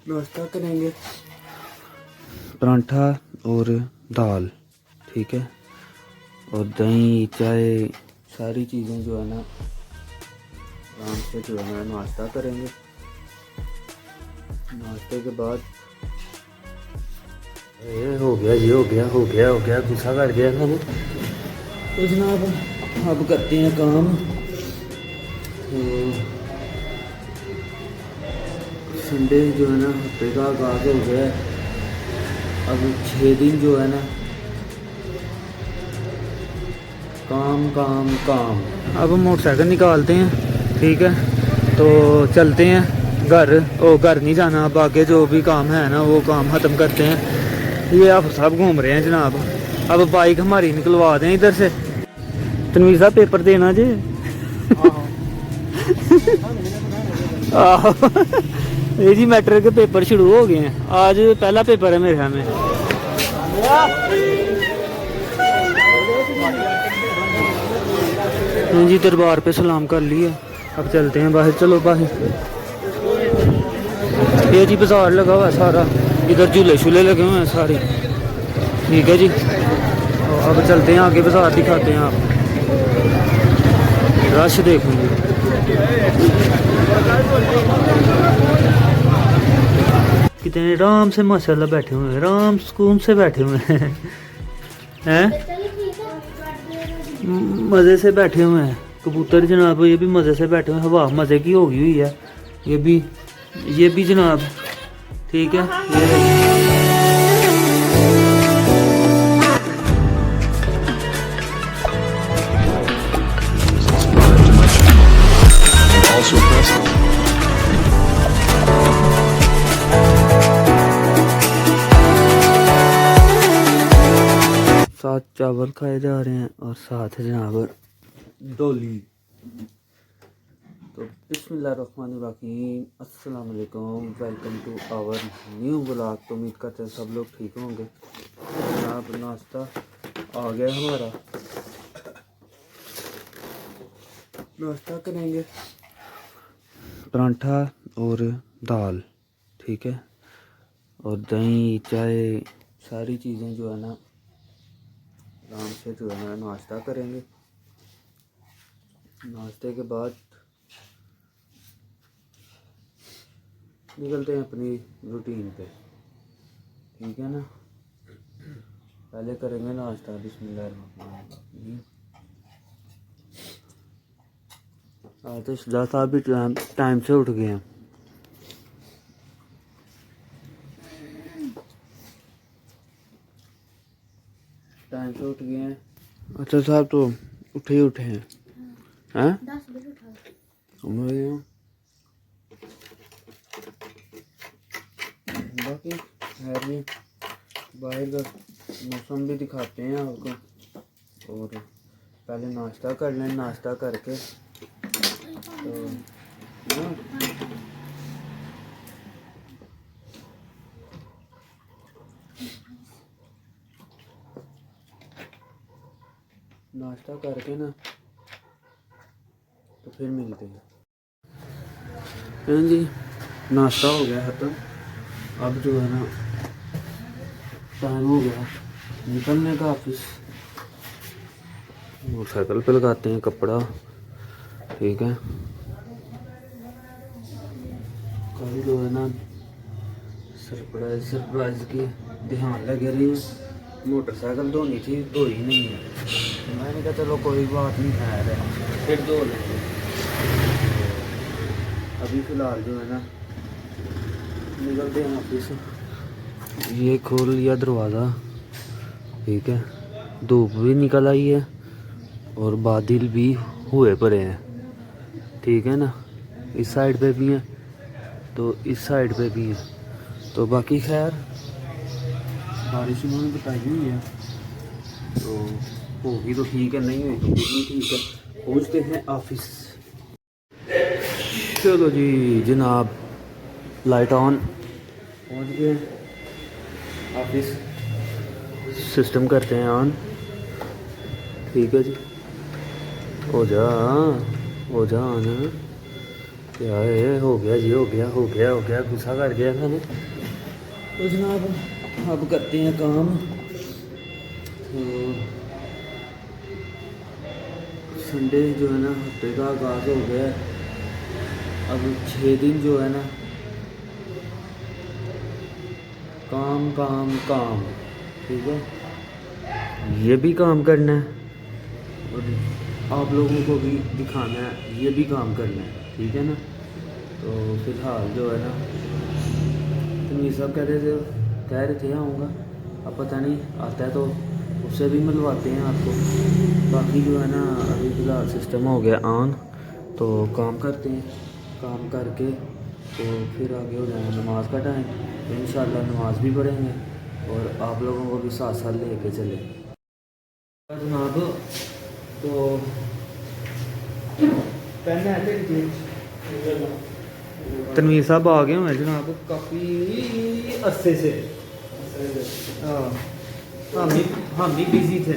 नाश्ता करेंगे, परांठा और दाल, ठीक है, और दही चाय सारी चीज़ें जो है ना आराम से जो है ना नाश्ता करेंगे। नाश्ते के बाद ये हो गया, ये हो गया गुस्सा कर गया था ना। तो जनाब अब करते हैं काम। तो संडे जो है ना हफ्ते का आगाज़ हो गया है। अब 6 दिन जो है ना काम काम काम। अब मोटरसाइकिल निकालते हैं, ठीक है, तो चलते हैं घर। घर नहीं जाना, अब आगे जो भी काम है ना वो काम ख़त्म करते हैं। ये आप सब घूम रहे हैं जनाब। अब बाइक हमारी निकलवा दें इधर से। तनवीर साहब पेपर देना जी। आहो ये जी मैट्रिक के पेपर शुरू हो गए हैं। आज पहला पेपर है मेरे ख्याल में। जी दरबार पे सलाम कर लिया, अब चलते हैं बाहर। चलो बाहर। ये जी बाजार लगा हुआ है सारा, इधर झूले शूले लगे हुए हैं सारे, ठीक है जी। अब चलते हैं आगे, बाजार दिखाते हैं आप, रश देखेंगे। कितने आराम से माशाल्लाह बैठे हुए हैं, आराम सुकून से बैठे हुए हैं, हैं मज़े से बैठे हुए हैं। कबूतर जनाब ये भी मज़े से बैठे हुए हैं, हवा मज़े की होगी हुई है। ये भी जनाब ठीक है। साथ चावल खाए जा रहे हैं और साथ जनाब डोली। तो बिस्मिल्लाहिर्रहमानिर्रहीम, अस्सलाम वालेकुम, welcome to our new vlog. तो उम्मीद करते हैं सब लोग ठीक होंगे। जनाब नाश्ता आ गया हमारा, नाश्ता करेंगे, परांठा और दाल, ठीक है, और दही चाय सारी चीज़ें जो है ना आराम से जो है ना नाश्ता करेंगे। नाश्ते के बाद निकलते हैं अपनी रूटीन पे, ठीक है ना। पहले करेंगे नाश्ता, बिस्मिल्लाहिर्रहमानिर्रहीम। आज तो शुजा साहब भी टाइम से उठ गए हैं। टाइम से उठ गए हैं। अच्छा साहब तो उठे हैं, हैं 10 बजे उठा। बाकी खैर भी बाहर का मौसम भी दिखाते हैं आपको। और पहले नाश्ता कर लें, नाश्ता करके तो नाश्ता करके ना तो फिर मिलते हैं। जी नाश्ता हो गया ख़त्म। अब जो है ना टाइम हो गया निकलने का ऑफिस। मोटरसाइकिल पे लगाते हैं कपड़ा, ठीक है। कल जो है ना सरप्राइज की ध्यान लगे रही है। मोटरसाइकिल धोनी थी, धोई नहीं है। तो मैंने कहा चलो कोई बात नहीं, खैर है फिर धो लेंगे। अभी फ़िलहाल जो है ना निकलते हैं ऑफिस। ये खोल लिया दरवाज़ा, ठीक है। धूप भी निकल आई है और बादल भी हुए पड़े हैं, ठीक है ना। इस साइड पे भी हैं तो इस साइड पे भी हैं। तो बाकी खैर बारिश उन्होंने बताई हुई है, तो होगी तो ठीक है, नहीं हुई तो भी ठीक है। पहुँचते हैं ऑफिस। चलो जी जनाब, लाइट ऑन, पहुँच गए ऑफिस। सिस्टम करते हैं ऑन, ठीक है जी। हो जा आना, क्या है, हो गया जी, हो गया हो गया हो गया, गुस्सा कर गया मैंने। तो जनाब अब करते हैं काम। तो संडे जो है ना हफ्ते का आगाज़ हो गया है। अब 6 दिन जो है ना काम काम काम, ठीक है, ये भी काम करना है और आप लोगों को भी दिखाना है, ये भी काम करना है, ठीक है ना। तो फिलहाल जो है ना तनवीर साहब कह रहे थे आऊँगा, अब पता नहीं आता है तो उससे भी मिलवाते हैं आपको। बाकी जो है ना अभी फिलहाल सिस्टम हो गया ऑन, तो काम करते हैं, काम करके तो फिर आगे हो जाएगा नमाज का टाइम, तो इंशाल्लाह नमाज भी पढ़ेंगे और आप लोगों को भी साथ साथ लेके चले जनाब। तो पहले आते तनवीर साहब आ गए हैं जनाब काफ़ी अरसे से। हाँ हम भी बिजी थे,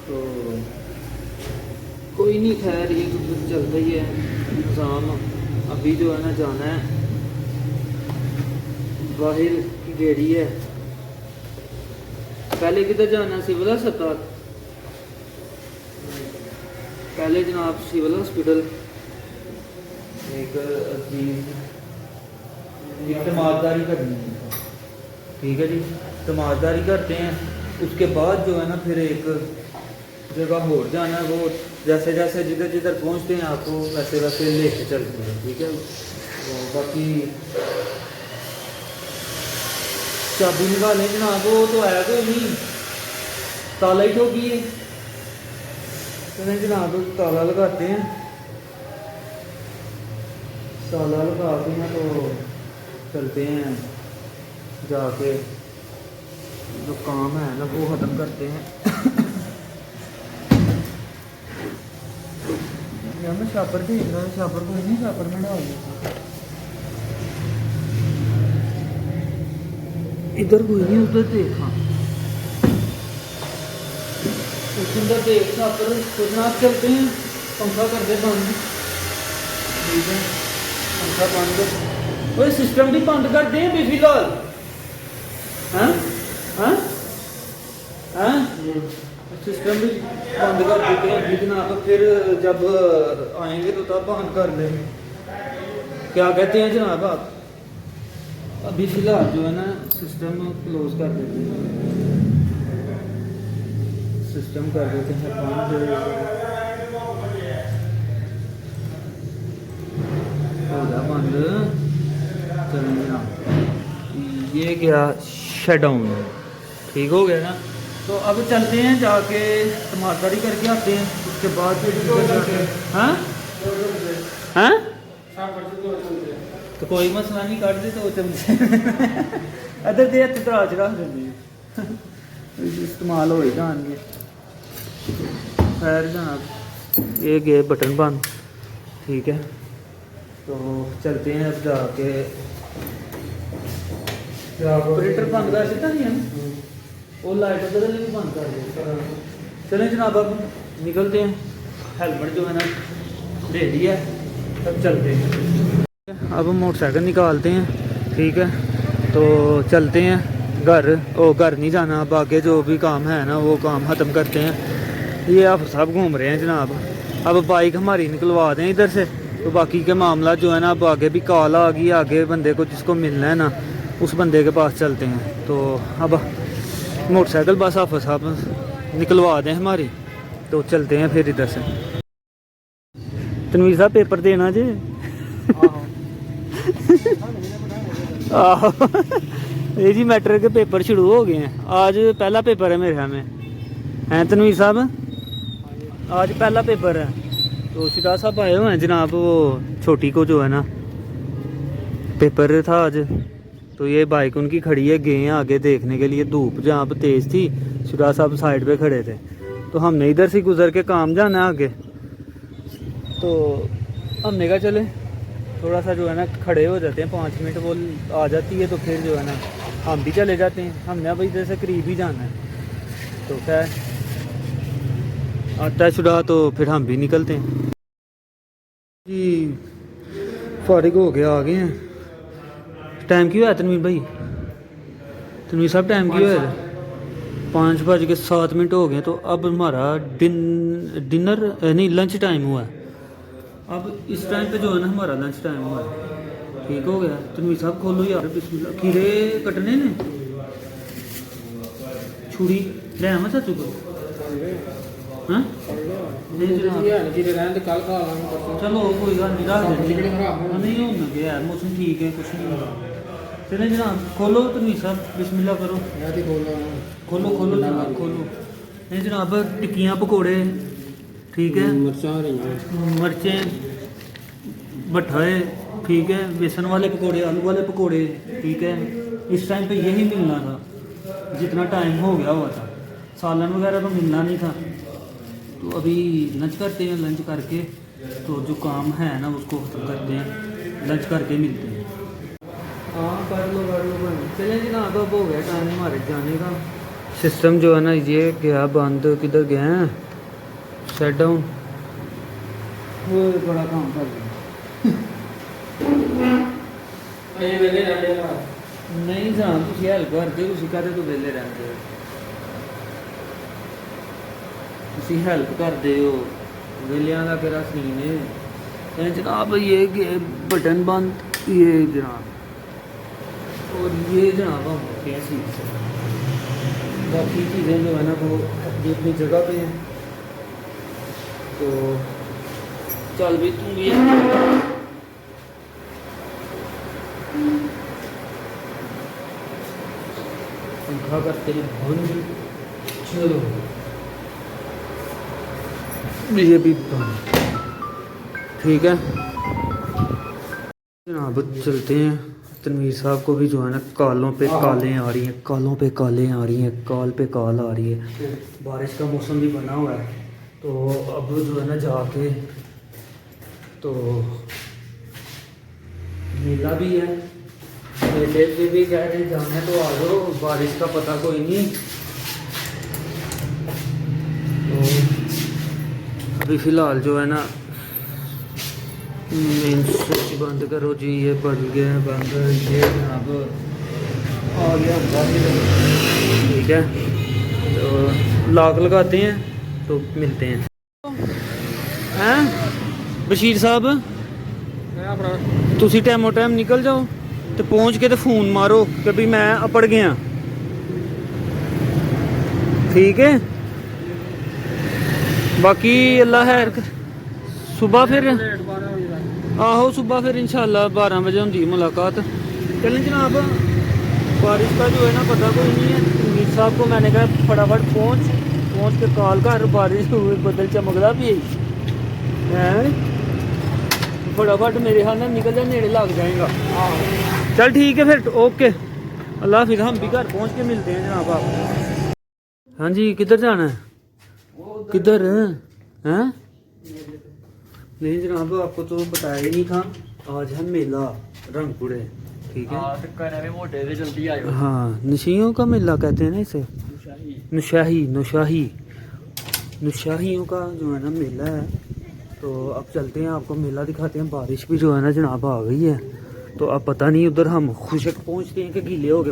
तो कोई नहीं, खैर ये तो चलता ही है निज़ाम। अभी जो है ना जाना है बाहर की गेड़ी है, पहले किधर जाना, सिविल अस्पताल, पहले जनाब सिविल हॉस्पिटल एक तमाशदारी करनी है, ठीक है जी, तमाशदारी करते हैं। उसके बाद जो है ना फिर एक जगह और जाना है, वो जैसे जैसे जिधर जिधर पहुंचते हैं आपको वैसे वैसे लेके चलते हैं, ठीक है। तो बाकी चाबी निकालें जनाब, वो तो है कोई नहीं, ताला ही ठोकी है, चलें जनाब ताला लगाते हैं। ताला लगा के ना तो चलते हैं, जाके जो काम है ना वो ख़त्म करते हैं। यार मैं शापर देख रहा हूँ, शापर कोई नहीं, शापर में डाल देता, इधर कोई नहीं, उधर देखा, उधर देख शापर। तो जनाब चलते हैं, पंखा कर दे बंद, ठीक है, पंखा बंद, वो सिस्टम भी बंद कर दें भी फिलहाल। हाँ हाँ हाँ सिस्टम भी बंद कर देते हैं जनाब, फिर जब आएंगे तो तब बंद कर देंगे। क्या कहते हैं जनाब आप? अभी फिलहाल जो है ना सिस्टम क्लोज कर देते हैं, सिस्टम कर देते हैं बंद, हो गया बंद। चलिए जनाब ये गया शट डाउन, ठीक हो गया ना। तो अब चलते हैं, जाके टमाटरी करके आते हैं, उसके बाद फिर हाँ हाँ तो कोई मसला नहीं, काट दे तो चमचे अदर दे हत्थ तराज रख देंगे इस्तेमाल हो जाएंगे। खैर जनाब ये गए बटन बंद, ठीक है। तो चलते हैं अब जाके, ऑपरेटर बंद कर देता नहीं है ना, वो लाइट उधर भी बंद कर दे। चलें जनाब अब निकलते हैं, हेलमेट जो है ना ले लिया, अब चलते हैं। अब मोटरसाइकिल निकालते हैं, ठीक है, तो चलते हैं घर। ओ घर नहीं जाना, अब आगे जो भी काम है ना वो काम ख़त्म करते हैं। ये आप सब घूम रहे हैं जनाब, अब बाइक हमारी निकलवा दें इधर से, तो बाकी के मामला जो है ना अब आगे भी कॉल आ गई, आगे बंदे को जिसको मिलना है ना उस बंदे के पास चलते हैं। तो अब मोटरसाइकिल बस आप साहब निकलवा दें हमारी, तो चलते हैं फिर इधर से। तनवीर साहब पेपर देना जी ये जी मैट्रिक के पेपर शुरू हो गए हैं, आज पहला पेपर है मेरे ख्याल में, हैं तनवीर साहब? आज पहला पेपर है, तो शिरा साहब आए हुए हैं जनाब, वो छोटी को जो है ना पेपर था आज, तो ये बाइक उनकी खड़ी है, गए हैं आगे देखने के लिए, धूप जहाँ पर तेज़ थी, शिरा साहब साइड पे खड़े थे, तो हमने इधर से गुजर के काम जाना है आगे, तो हमने कहा चले थोड़ा सा जो है ना खड़े हो जाते हैं, 5 मिनट वो आ जाती है, तो फिर जो है ना हम भी चले जाते हैं, हमने अब इधर से करीब ही जाना है, तो खैर आता है शुरा, तो फिर हम भी निकलते हैं जी। फारिग हो गया, आ गए हैं। टाइम क्यों है तनवीर भाई? तनवीर साहब टाइम क्यों है? 5:07 हो गए। तो अब हमारा डिनर नहीं, लंच टाइम हुआ है। अब इस टाइम पे जो है ना हमारा लंच टाइम हुआ है। ठीक हो गया। तनवीर साहब खोलो यार, बिस्मिल्लाह। खीरे कटने ने, छुरी ले आवा चाचू को। हाँ चलो कोई गल नहीं, रख नहीं होना गया यार, मौसम ठीक है, कुछ नहीं होगा। चले जनाब, खोलो तनवीर साहब, बिस्मिल्लाह करो। खोलो खोलो जनाब, खोलो। नहीं जनाब, टिक्कियाँ पकौड़े, ठीक है, मिर्चें, भट्ठे, ठीक है, बेसन वाले पकौड़े, आलू वाले पकौड़े, ठीक है। इस टाइम पे यही मिलना था जितना टाइम हो गया हुआ था। सालन वगैरह तो मिलना नहीं था। तो अभी लंच करते हैं, लंच करके तो जो काम है ना उसको खत्म करते हैं, लंच करके मिलते हैं। हाँ कर लो चले जनाब, अब हो गया टाइम हमारे जाने का। सिस्टम जो है ना ये गया बंद, किधर गए हैं, सेट डाउन। वो बड़ा काम कर लिया। नहीं जनाब, तुम हेल्प करते हो, कहते तो वेले रहते हो, तुम हेल्प करते हो, वेलियां का केड़ा सीन है जनाब। ये बटन बंद, ये जनाब, और ये जनाब हम कैसी बाकी चीज़ें जो है ना वो अपनी अपनी जगह पे हैं। तो चल भी तू ये पंखा करते बंद, चलो ये भी बंद, ठीक है जनाब। चलते हैं। तनवीर साहब को भी जो है ना कालों पे कालें आ रही हैं, कालों पे कालें आ रही हैं, काल पे काल आ रही है। बारिश का मौसम भी बना हुआ है। तो अब जो है ना जाके तो मेला भी है, मेले पे भी कह रहे जाना, तो आ जाओ, बारिश का पता कोई नहीं। तो अभी फ़िलहाल जो है ना मेन स्विच बंद करो जी, ये बंद गया बंद, ये जनाब आ गया, ठीक है। तो लॉक लगाते हैं तो मिलते हैं। हैं बशीर साहब, तुसी टाइमो टाइम निकल जाओ तो पहुंच के तो फोन मारो कि भी मैं अपड़ गया, ठीक है। बाकी अल्लाह खैर, सुबह फिर आहो, सुबह फिर इंशाल्लाह 12 बजे होंगी मुलाकात। चलें जनाब, बारिश का जो है ना पता कोई नहीं है। तनवीर साहब को मैंने कहा फटाफट पहुंच के कॉल कर, बारिश बदल चमकदा भी है, फटाफट मेरे ख्याल में निकल जा, नेड़े लग जाएगा। चल ठीक है फिर, ओके, अल्लाह फिर हम भी घर पहुँच के मिलते हैं जनाब आप। हाँ जी, किधर जाना है, किधर हैं? नहीं जनाब, आपको तो बताया ही नहीं था, आज है मेला रंगपुरे, ठीक है। हाँ, नशियों का मेला कहते हैं ना इसे, नुशाहियों का जो है ना मेला है। तो अब चलते हैं, आपको मेला दिखाते हैं। बारिश भी जो है ना जनाब आ गई है। तो अब पता नहीं उधर हम खुशक पहुँचते हैं कि गीले हो के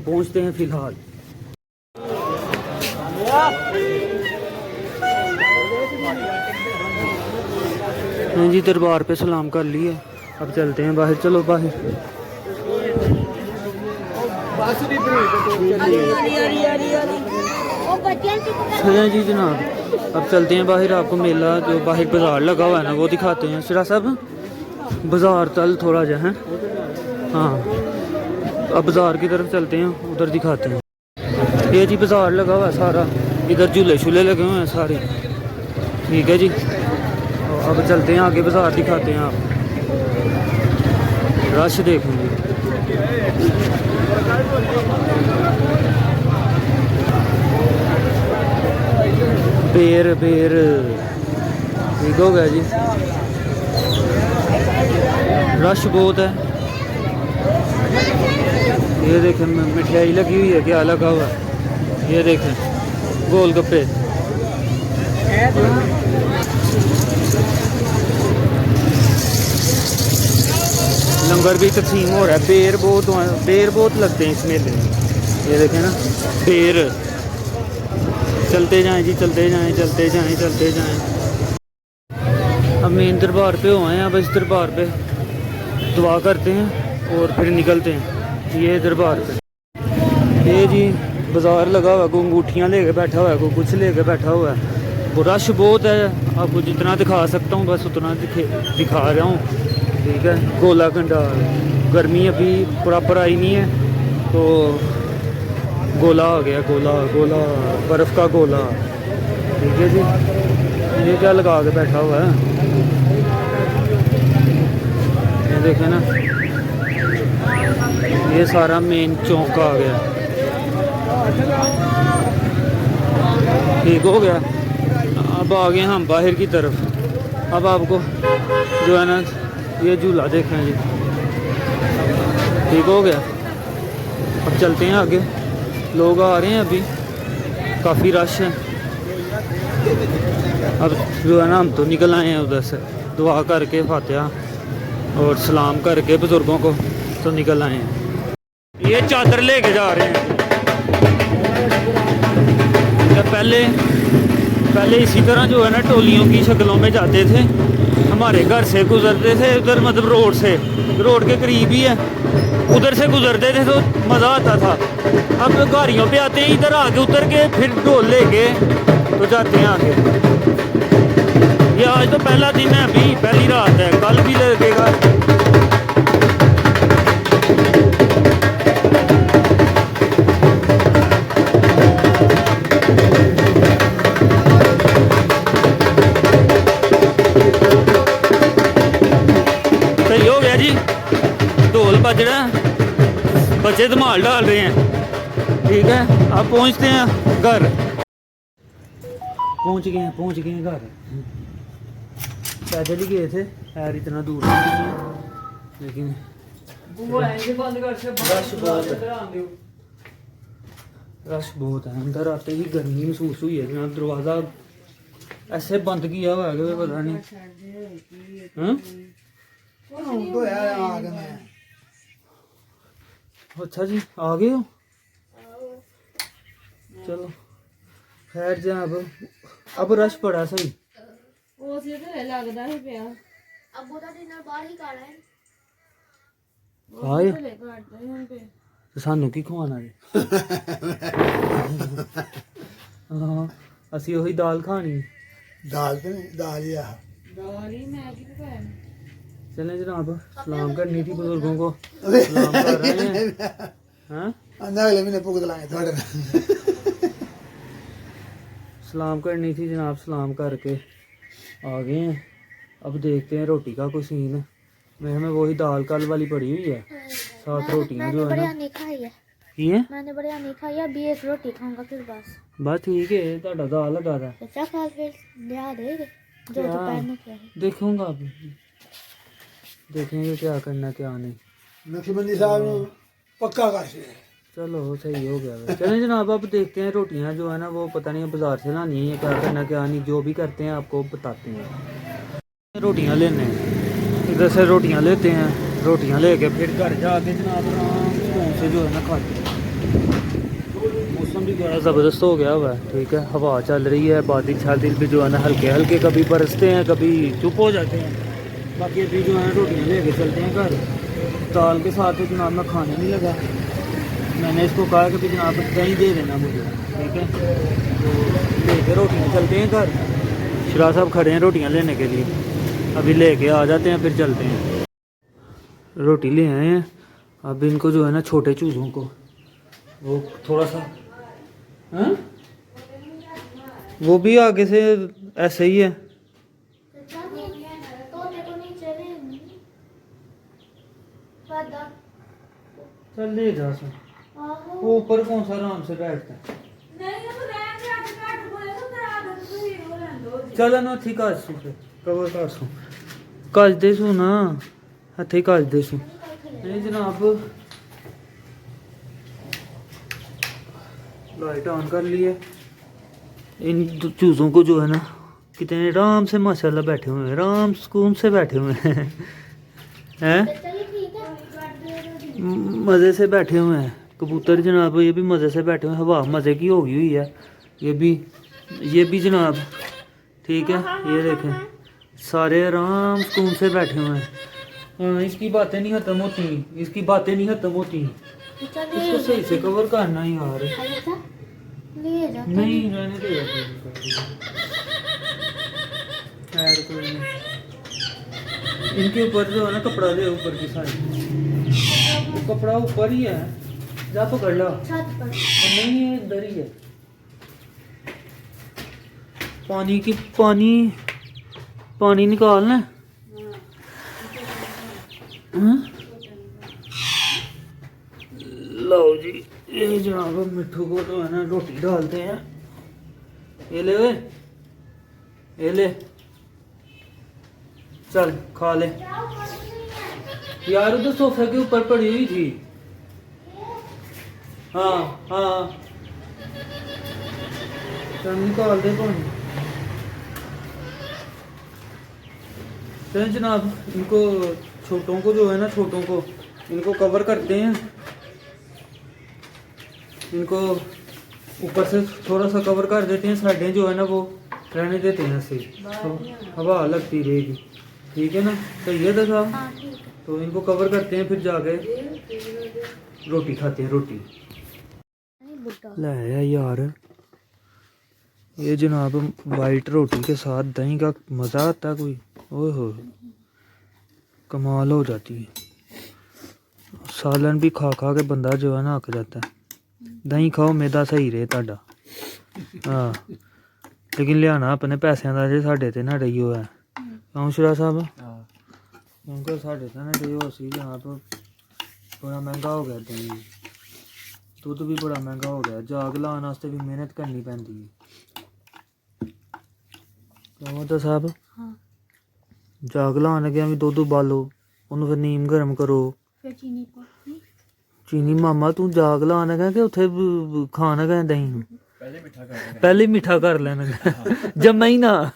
पहुँचते हैं फिलहाल। हाँ जी, दरबार पे सलाम कर लिए, अब चलते हैं बाहर। चलो बाहर। हाँ जी जनाब, अब चलते हैं बाहर, आपको मेला जो बाहर बाजार लगा हुआ है ना वो दिखाते हैं। सिरा साहब बाजार तल थोड़ा जा है, हाँ अब बाजार की तरफ चलते हैं, उधर दिखाते हैं। ये जी बाजार लगा हुआ है सारा, इधर झूले शूले लगे हुए हैं सारे, ठीक है जी। अब चलते हैं आगे, बाजार दिखाते हैं, आप रश देखेंगे। बेर ठीक हो गया जी, रश बहुत है। ये देखें मिठाई लगी हुई है, क्या लगा हुआ है, ये देखें गोलगप्पे। लंगर भी तकसीम हो रहा है। बेर बहुत लगते हैं इस मेले में। ये देखें ना, बेर। चलते जाएं जी, चलते जाएं, चलते जाएं, चलते जाएं। अब मेन दरबार पे हो आए हैं। अब इस दरबार पे दुआ करते हैं और फिर निकलते हैं। ये दरबार पे ये जी बाज़ार लगा हुआ है। कोई अंगूठियाँ लेके बैठा हुआ है, कोई कुछ लेके बैठा हुआ है। वो रश बहुत है। आपको जितना दिखा सकता हूँ बस उतना दिखा रहा हूँ। ठीक है, गोला कंडाल। गर्मी अभी प्रॉपर आई नहीं है तो गोला आ गया। गोला गोला बर्फ़ का गोला। ठीक है जी। ये क्या लगा के बैठा हुआ है, ये देखें ना। ये सारा मेन चौक आ गया। ठीक हो गया। अब आ गए हम बाहर की तरफ। अब आपको जो है ना ये झूला देखें जी। ठीक हो गया। अब चलते हैं आगे। लोग आ रहे हैं अभी, काफ़ी रश है। अब जो है ना हम तो निकल आए हैं उधर से, दुआ करके फातिहा और सलाम करके बुज़ुर्गों को तो निकल आए हैं। ये चादर लेके जा रहे हैं। पहले इसी तरह जो है ना टोलियों की शक्लों में जाते थे। हमारे घर से गुजरते थे उधर, मतलब रोड के करीब ही है। उधर से गुजरते थे तो मज़ा आता था। अब गाड़ियों पे आते हैं, इधर आके उतर के फिर ढोल लेके तो जाते हैं आगे। ये आज तो पहला दिन है, अभी पहली रात है, कल भी लगेगा। सही हो गया जी, ढोल बज रहा है, बच्चे धमाल डाल रहे हैं। ठीक है, अब पहुंचते हैं घर। पहुंच गए हैं घर। पैदल ही गए थे, यार इतना दूर नहीं है, लेकिन रश बहुत है। अंदर आते ही गर्मी महसूस हुई है जनाब। दरवाज़ा ऐसे बंद किया हुआ है, पता नहीं। अच्छा जी, आ गए हो? चलो खैर जनाब, अब रश पड़ा सही। सानू की खवाना जी? हाँ, असी वही दाल खानी। दाल तो नहीं, दाल ही चलें जनाब, सलाम करनी थी बुजुर्गों को, सलाम कर रहे हैं। हाँ? अगले महीने भुगत लाएंगे थोड़े। सलाम करनी थी जनाब, सलाम करके आ गए हैं। अब देखते हैं रोटी का कोई सीन। मेरे में वही दाल कल वाली पड़ी हुई है, साथ रोटियां जो है ना। ये मैंने बढ़िया नहीं खाई, अभी एक रोटी खाऊंगा फिर बस ठीक है। ਤੁਹਾਡਾ दाल लगा था अच्छा, खा फिर लिया दे जो दोपहर में क्या है देखूंगा। अभी देखेंगे क्या करना क्या नहीं। नक्शबंदी साहब पक्का कर। चलो सही हो गया। चलें जनाब, अब देखते हैं रोटियां जो है ना वो पता नहीं बाजार से लानी है, क्या करना क्या नहीं। जो भी करते हैं आपको बताते हैं। रोटियां लेने इधर से रोटियां लेते हैं, रोटियां लेके फिर घर जाके जनाब आराम से जो है ना खाते हैं। मौसम भी बड़ा ज़बरदस्त हो गया हुआ है। ठीक है, हवा चल रही है, बादल छादिल भी जो है ना हल्के हल्के कभी बरसते हैं कभी चुप हो जाते हैं। बाकी अभी जो है रोटियां लेके चलते हैं घर। दाल के साथ तो जनाब मैं खाने नहीं लगा। मैंने इसको कहा कि जनाब दही दे देना मुझे। ठीक है, तो लेके रोटियां चलते हैं घर। शरा साहब खड़े हैं रोटियां लेने के लिए, अभी लेके आ जाते हैं फिर चलते हैं। रोटी ले आए हैं। अब इनको जो है ना छोटे चूज़ों को वो थोड़ा सा वो भी आगे से ऐसे ही है। चल ले जा सर, वो ऊपर कौन सा आराम से बैठता है। चल ना ठीक है, कवर कर सू कज दे सू ना हथे कज दे सू। नहीं जनाब, लाइट ऑन कर ली है। इन चूज़ों को जो है ना कितने आराम से माशाल्लाह बैठे हुए हैं, आराम सुकून से बैठे हुए हैं। हैं मज़े से बैठे हुए हैं कबूतर जनाब, ये भी मज़े से बैठे हुए हैं, हवा मज़े की होगी हुई है। ये भी जनाब ठीक है, ये देखें सारे आराम सुकून से बैठे हुए हैं। हाँ, इसकी बातें नहीं ख़त्म होती, इसकी बातें नहीं ख़त्म होती। इसको सही से कवर करना ही यार। नहीं रहने दे खैर कोई नहीं। इनके ऊपर जो है ना कपड़ा दे, ऊपर की साइड वो कपड़ा ऊपर ही है, जा पकड़ लो। नहीं ये इधर ही है। पानी निकालना। लो जी, ये जनाब मिट्ठू को तो है ना रोटी डालते हैं। ये ले वे, ये ले, चल खा ले यार, उधर सोफे के ऊपर पड़ी हुई थी। हाँ हाँ, चल निकाल दे पानी। चल जनाब, इनको छोटों को जो है ना, छोटों को इनको कवर करते हैं, इनको ऊपर से थोड़ा सा कवर कर देते हैं, साइडें जो है ना वो रहने देते हैं, ऐसे हवा लगती रहेगी। ठीक है ना, सही है तो साहब। तो इनको कवर करते हैं, फिर जाके रोटी खाते हैं। रोटी ले यार, ये जनाब वाइट रोटी के साथ दही का मज़ा आता है कोई, ओहो कमाल हो जाती है। सालन भी खा खा के बंदा जो है ना अक जाता है। दही खाओ, मैदा सही रहे ताड़ा। हाँ, लेकिन लियाना अपने पैसों का जे साढ़े ते ना रही है क्यों शुरा साहब, क्योंकि साढ़े ते ना रही असी यहाँ पर बड़ा महंगा हो गया। दही दुद्ध भी बड़ा महंगा हो गया, जाग लाने वास्ते भी मेहनत करनी पैंदी है। क्यों तो साहब, जाग लाने गया भी दुद्ध उबालो, उन्होंने फिर नीम गर्म करो, चीनी मामा तू जाग लाने गया कि उत्थे खाना गया दही पहले मीठा कर लेना जम्मे ही ना,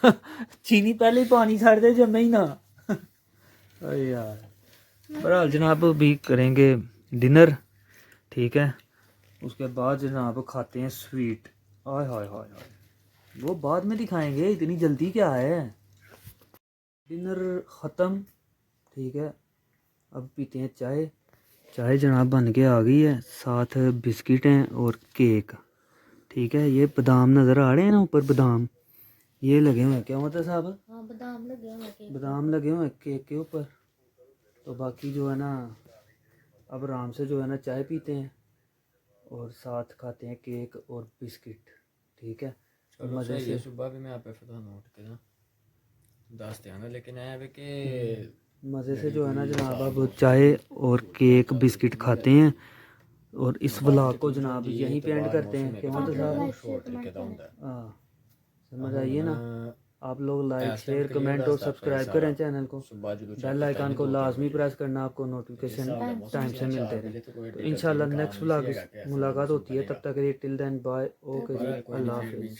चीनी पहले पानी छाड़ दे, जम्मे ही ना यार। बहरहाल जनाब भी करेंगे डिनर, ठीक है। उसके बाद जनाब खाते हैं स्वीट। हाय हाय हाय हाय, वो बाद में दिखाएंगे, इतनी जल्दी क्या है। डिनर ख़त्म, ठीक है। अब पीते हैं चाय। चाय जनाब बन के आ गई है, साथ बिस्किट हैं और केक, ठीक है। ये बादाम नज़र आ रहे हैं ना ऊपर, बादाम ये लगे हुए हैं। क्या मतलब साहब? हाँ, बादाम लगे हुए हैं केक के ऊपर। तो बाकी जो है ना, अब आराम से जो है ना चाय पीते हैं और साथ खाते हैं केक और बिस्किट, ठीक है। मज़े से सुबह भी मैं आप नोट के ना दस देंगे, लेकिन है कि मज़े से जो है ना जनाब अब चाय और केक बिस्किट खाते हैं और इस व्लॉग को जनाब यहीं पे एंड करते हैं। क्यों तो साहब, हाँ समझ आइए ना। आप लोग लाइक शेयर कमेंट और सब्सक्राइब करें चैनल को, बेल आइकन को लाजमी प्रेस करना, आपको नोटिफिकेशन टाइम से मिलते रहे। तो इंशाल्लाह नेक्स्ट व्लॉग मुलाकात होती है, तब तक के लिए टिल देन बाय, ओके जी, अल्लाह हाफिज़।